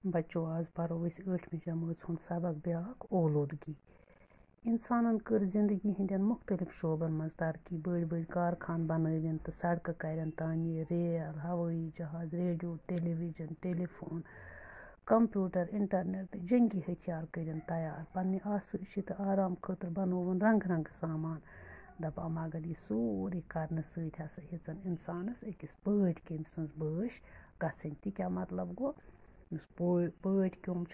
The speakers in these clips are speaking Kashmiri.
बच्चों आज परो 8वीं जमात हुंद सबक ब्याक ओलूदगी। इंसानन कर जिंदगी हंदन मुख्तलिफ शोबन मज तरक्की बड़ बड़ कारखान बनवन तो सड़क करन तामीर रेल हवाई जहाज radio television telephone computer internet जंगी हथियार करन तैयार पन्ने आसइश तो आराम खतर बनोवन रंग रंग सामान दपा मगर यह सोरे करने सत हसा हेचन इंसानस अकिस पट कम सज बश गसन ती क्या मतलब गो उस पट क्योम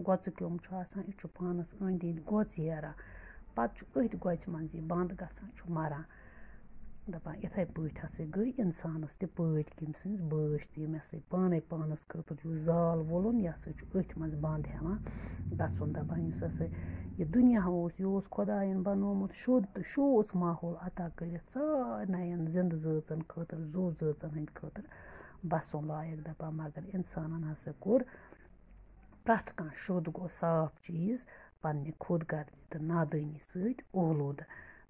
गोच क्योम यह पानस अंद अंद गोच हेरान पे अथ गोच मज यह बंद गसान मरान दपान इथे पट हसा गई इंसानस ते पट कम सज बश ये हसा पाने पानस खतर यह जाल वोलन यह हसा अथ मज बंद हेवान गसन दपान इस हसा यह दुनिया यह खुदायन बनोमुत शुद्ध तो शोच माहौल अता कर सारन जिंद जन खतर जू जन हंद खतर बसन लायक दपा मगर इंसानन हसा कोर प्रथ कह शुद्ध गो साफ चीज पन्ने खुद गर्दी तो नादानी सत ओलूद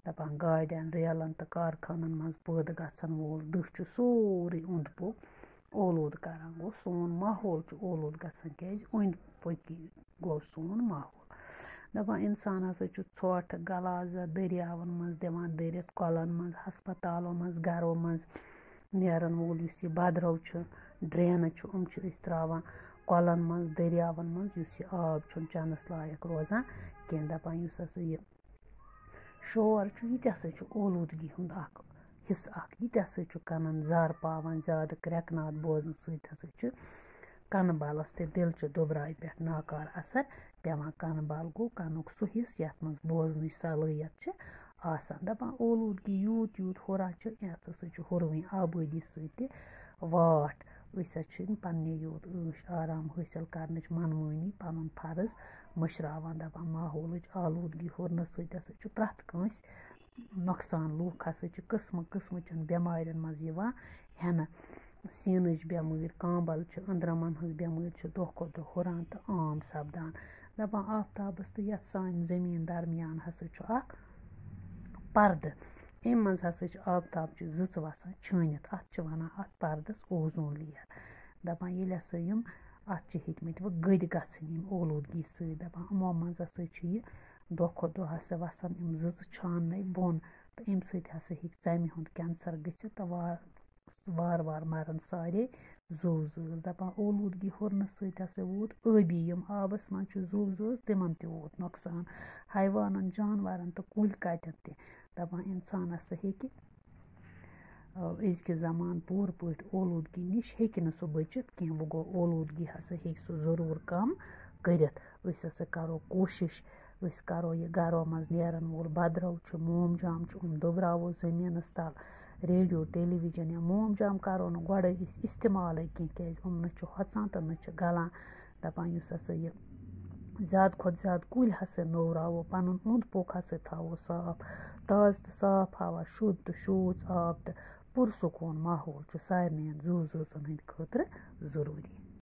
दपान गाड़ियन रेलन तो कारखानन मज पैदा गसन वोल दह सोरे अंद पक ओलूद करान गो सोन माहौल ओलूद गसान क्या अंद पकी गो सोन माहौल दपान इंसान हसा ोट गलाजा दरियावन मज दिवान दरित कलन मज हस्पतालों मज घरों मज नेरन वोल यह बदरो ड्रेन त्रावान कलन मज दरियावन मज यह आब चनस लायक रोजान कह दपान यह शोर यह हसा ओलूदगी हुंद हिस्सा यह हसा कनन जर पावान ज्यादा क्रैकनाद बोजन सत हसा कन बालस ते दिलचि दुबराय पे नाकार असर पेवान कन बाल गो कनुक सह हिस्स यथ मज बोजन सलाहियत आसान दपान ओलूदगी यूत यूत हुरान यथ हसा हुरवनी आबादी सत वाट पन्ने योत ऐश आराम हासिल करने मनमानी पन फर्ज मशरावान दपान माहौल आलूदगी हुरन सत हसा प्रथ कंस नुकसान लूख हसा किस्म किस्म बेमारियन मज हेन सीनच बेमार कांबल अंद्रमन हज बेमार दह खुद दह हुरान तो आम सपदान दपान आफ्ताबस तो यथ सान जमीन दरमियान हसा पर्द अम मज हसा आफ्ताब जच वसान छानित अत वन अत पर्दस ओजोन लेयर दपान ये हसा यम अत हेतमत व गद गम ओलूदगी सत दपान यमो मज हसा यह दह खुद दह हसा वसान यम जच छान बोन तो अम सत हसा ह्यमि हुंद कैंसर गसित तो वार वार मरन सारे जू जल दपान ओलूदगी हुरन सत हसा वोत आबी यम आबस मज जू जज तिमन ते वोत नुकसान हैवानन जानवरन तो कुल कटन ते दपान इंसान हसा हेकि अजक जमान पूर पट ओलूदगी निश हेकि न सह बचित कह वो गो ओलूदगी हसा हेकि सह जरूर कम करित अस हसा करो कोशिश अस करो यह घरों मज नेरन वोल बदरो मोमजाम दुबरावो जमीनस तल रेडियो टेलीविजन या मोमजाम करो न गोड़े इस्तेमाल क्या न होचान तो न गलान दपान हसा यह ज्यादा खुद ज्यादा कुल हसा नवरावो पन अंद पोक हसा थवो साफ ताज तो साफ हवा शुद्ध तो शोच आब तो पुरसकून माहौल सारे जू जन हंद खतर जरूरी।